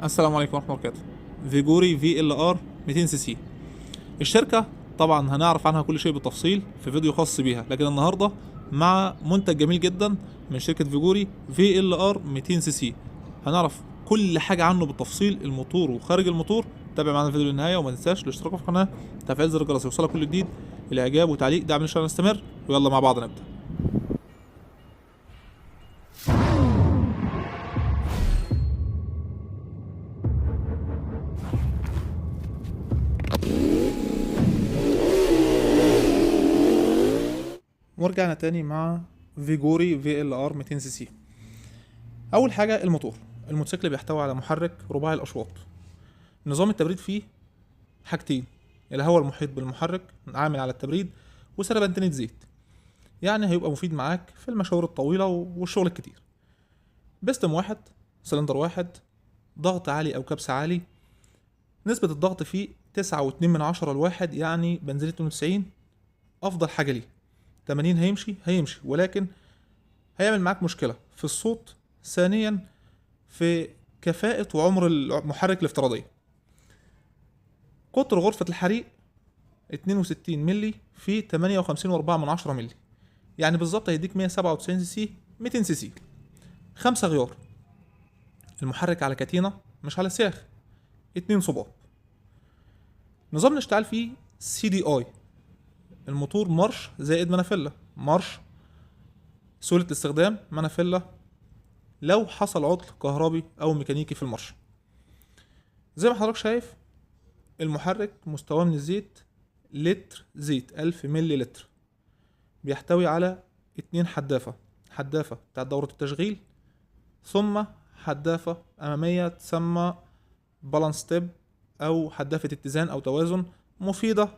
السلام عليكم ورحمة الله وبركاته. فيجوري في ال ار 200 سي سي. الشركة طبعا هنعرف عنها كل شيء بالتفصيل في فيديو خاص بيها، لكن النهاردة مع منتج جميل جدا من شركة فيجوري في ال ار 200 سي سي. هنعرف كل حاجة عنه بالتفصيل، الموتور وخارج الموتور. تابع معنا الفيديو للنهاية وما تنساش الاشتراك في القناة، تفعيل زر الجرس يوصلك كل جديد، الاعجاب وتعليق دعم الشانل نستمر. ويلا مع بعض نبدأ. ورجعنا تاني مع فيجوري في ال ار 200 سي سي. اول حاجه الموتور. الموتوسيكل بيحتوي على محرك رباعي الاشواط. نظام التبريد فيه حاجتين: الهواء المحيط بالمحرك عامل على التبريد، وسربنتينة زيت. يعني هيبقى مفيد معاك في المشاوير الطويله والشغل الكتير. بيستم واحد، سلندر واحد، ضغط عالي او كبس عالي. نسبه الضغط فيه 9.2 الواحد، يعني بنزين 92 افضل حاجه ليه. 80 هيمشي ولكن هيعمل معاك مشكله في الصوت. ثانيا في كفاءة وعمر المحرك الافتراضية. قطر غرفة الحريق 62 ملي في 58.4 ملي، يعني بالظبط هيديك 197 سي سي 200 سي سي. 5 غيار. المحرك على كتينة مش على سياخ. 2 صباب. نظام الاشتعال فيه سي دي اي. الموتور مارش زائد منافلة. مارش سهولة الاستخدام، منافلة لو حصل عطل كهربي او ميكانيكي في المارش. زي ما حضرتك شايف المحرك مستواه من الزيت لتر زيت 1000 ملي لتر. بيحتوي على 2 حدافة. حدافة بتاعت دورة التشغيل، ثم حدافة أمامية تسمى بالانس تيب أو حدافة اتزان أو توازن، مفيدة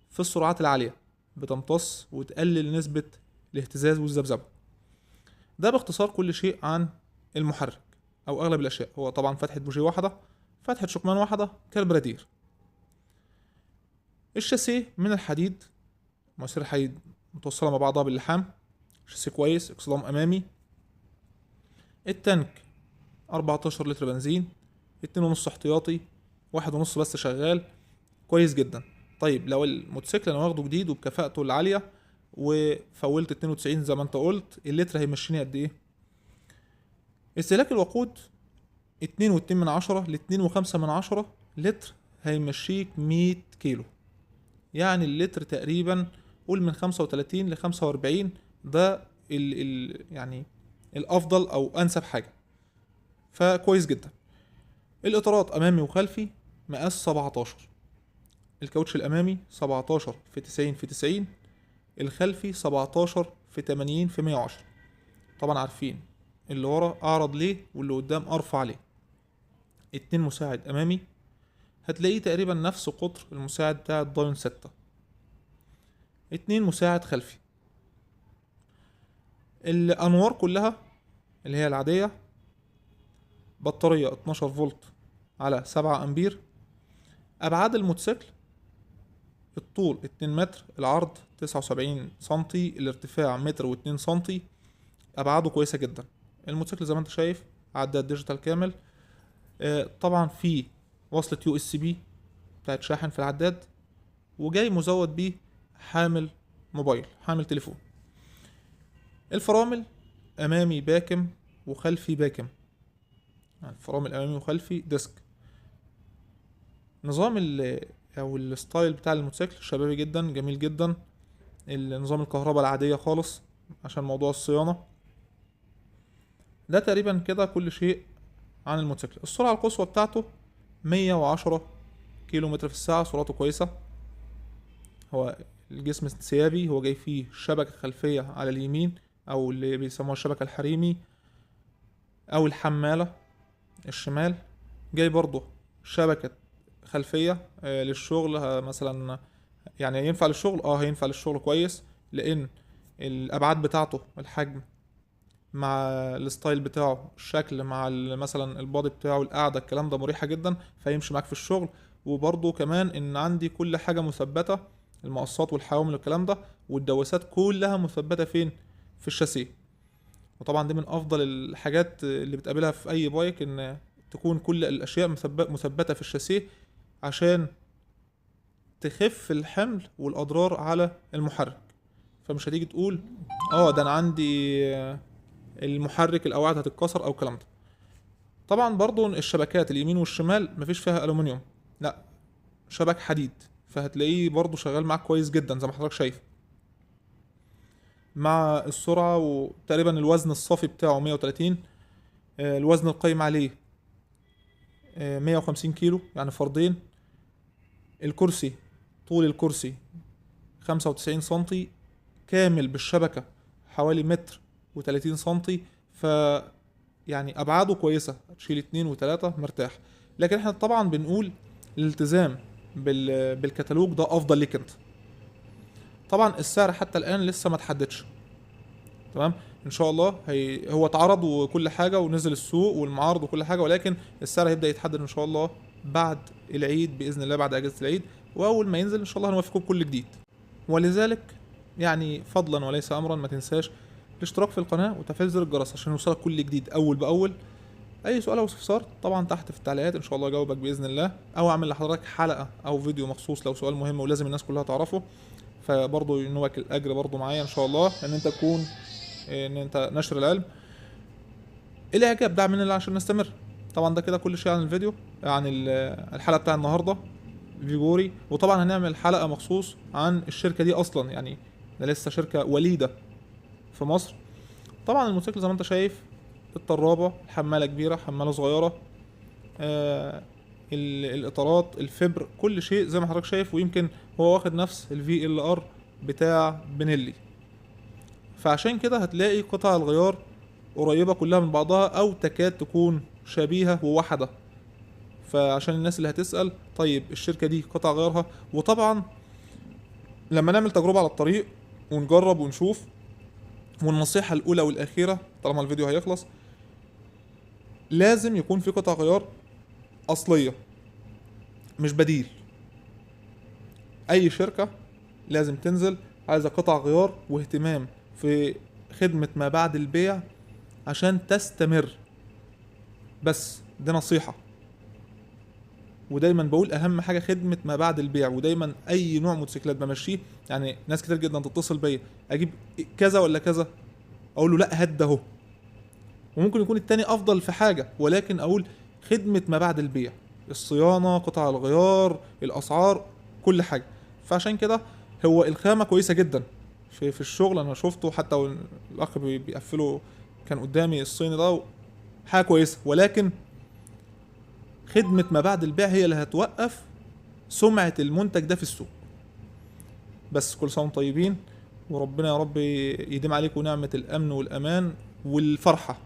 في السرعات العالية، بتمتص وتقلل نسبة الاهتزاز والذبذبة. ده باختصار كل شيء عن المحرك أو أغلب الأشياء. هو طبعا فتحة بوجيه واحدة، فتحة شكمان واحدة، كالبرادير. الشاسيه من الحديد، مواسير الحديد متوصلة مع بعضها باللحام. شاسيه كويس، اكسدام امامي. التانك 14 لتر بنزين، 2.5 احتياطي، 1.5 بس شغال، كويس جدا. طيب لو الموتوسيكل انا واخده جديد وبكفاءته العالية وفولت 92 زي ما انت قلت، اللتر هيمشيني قد ايه؟ استهلاك الوقود 2.2 ل 2.5 لتر، هيمشيك 100 كيلو. يعني اللتر تقريبا قول من 35 ل 45. ده يعني الافضل او انسب حاجه، فكويس جدا. الاطارات امامي وخلفي مقاس 17. الكاوتش الامامي 17 في 90 في 90، الخلفي 17 في 80 في 110. طبعا عارفين اللي ورا اعرض ليه واللي قدام ارفع ليه. 2 مساعد امامي، هتلاقيه تقريبا نفس قطر المساعد بتاع الداين 6. 2 مساعد خلفي. الانوار كلها اللي هي العادية، بطارية 12 فولت على 7 امبير. ابعاد الموتوسيكل: الطول 2 متر، العرض 79 سنتي، الارتفاع متر و2 سنتي. ابعاده كويسة جدا. الموتوسيكل زي ما انت شايف عداد ديجيتال كامل. طبعا في وصلة يو اس بي بتاعت شاحن في العداد، وجاي مزود بيه حامل موبايل، حامل تليفون. الفرامل امامي باكم وخلفي باكم، يعني فرامل امامي وخلفي ديسك. نظام او الستايل بتاع الموتوسيكل شبابي جدا، جميل جدا. النظام الكهرباء العادية خالص عشان موضوع الصيانة. ده تقريبا كده كل شيء عن الموتوسيكل. السرعة القصوى بتاعته 110 كيلو متر في الساعة، سرعته كويسة. هو الجسم انسيابي، هو جاي فيه شبكة خلفية على اليمين او اللي بيسموها الشبكة الحريمي او الحمالة الشمال. جاي برضه شبكة خلفية للشغل. مثلا يعني ينفع للشغل، هينفع للشغل كويس، لان الابعاد بتاعته، الحجم مع الستايل بتاعه، الشكل مع مثلا البادي بتاعه، القعدة، الكلام ده مريحة جدا، فيمشي معاك في الشغل. وبرضه كمان ان عندي كل حاجة مثبتة، المقصات والحوامل والكلام ده والدواسات كلها مثبتة فين؟ في الشاسيه. وطبعا دي من افضل الحاجات اللي بتقابلها في اي بايك، ان تكون كل الاشياء مثبتة في الشاسيه عشان تخف الحمل والاضرار على المحرك. فمش هتيجي تقول ده انا عندي المحرك القواعد هتتكسر او الكلام ده. طبعا برضو الشبكات اليمين والشمال مفيش فيها الومنيوم، لا شبك حديد، فهتلاقيه برضو شغال معاك كويس جدا زي ما حضرتك شايف. مع السرعة وتقريبا الوزن الصافي بتاعه 130، الوزن القايم عليه 150 كيلو يعني فردين. الكرسي طول الكرسي 95 سنتي كامل بالشبكة، حوالي متر و30 سنتي، ف يعني أبعاده كويسة تشيل 2 و3 مرتاح. لكن احنا طبعا بنقول الالتزام بالكتالوج ده أفضل ليك انت. طبعا السعر حتى الآن لسه ما تحددش، تمام. ان شاء الله هو اتعرض وكل حاجه ونزل السوق والمعارض وكل حاجه، ولكن السعر هيبدا يتحدد ان شاء الله بعد العيد باذن الله، بعد اجازه العيد، واول ما ينزل ان شاء الله هنوافقكم بكل جديد. ولذلك يعني فضلا وليس امرا ما تنساش الاشتراك في القناه وتفعيل زر الجرس عشان يوصلك كل جديد اول باول. اي سؤال او استفسار طبعا تحت في التعليقات ان شاء الله اجاوبك باذن الله، او اعمل لحضرتك حلقه او فيديو مخصوص لو سؤال مهم ولازم الناس كلها تعرفه، فبرضه ينوبك الاجر برضه معايا ان شاء الله ان انت تكون ان انت نشر العلم. الاعجاب دعم مننا عشان نستمر. طبعا ده كده كل شيء عن الفيديو، عن الحلقه بتاع النهارده فيجوري. وطبعا هنعمل حلقه مخصوص عن الشركه دي اصلا، يعني ده لسه شركه وليده في مصر. طبعا الموتوسيكل زي ما انت شايف، الطرابه، حماله كبيره، حماله صغيره، الاطارات، الفبر، كل شيء زي ما حضرتك شايف. ويمكن هو واخد نفس الفي ال ار بتاع بنيلي، فعشان كده هتلاقي قطع الغيار قريبة كلها من بعضها او تكاد تكون شبيهة وواحدة. فعشان الناس اللي هتسأل طيب الشركة دي قطع غيارها، وطبعا لما نعمل تجربة على الطريق ونجرب ونشوف. والنصيحة الأولى والأخيرة طالما الفيديو هيخلص، لازم يكون في قطع غيار أصلية مش بديل. أي شركة لازم تنزل عايزة قطع غيار واهتمام في خدمة ما بعد البيع عشان تستمر. بس دي نصيحة، ودايما بقول اهم حاجة خدمة ما بعد البيع. ودايما اي نوع موتوسيكلات بمشيه، يعني ناس كتير جدا تتصل بيا اجيب كذا ولا كذا، اقول له لا هات ده اهو، وممكن يكون التاني افضل في حاجة، ولكن اقول خدمة ما بعد البيع، الصيانة، قطع الغيار، الاسعار، كل حاجة. فعشان كده هو الخامة كويسة جدا في الشغل، انا شفته حتى الاخ بيقفله كان قدامي الصيني ده، حاجة كويسة. ولكن خدمة ما بعد البيع هي اللي هتوقف سمعة المنتج ده في السوق. بس كل سنة وانتم طيبين، وربنا يا رب يديم عليكم نعمة الأمن والأمان والفرحة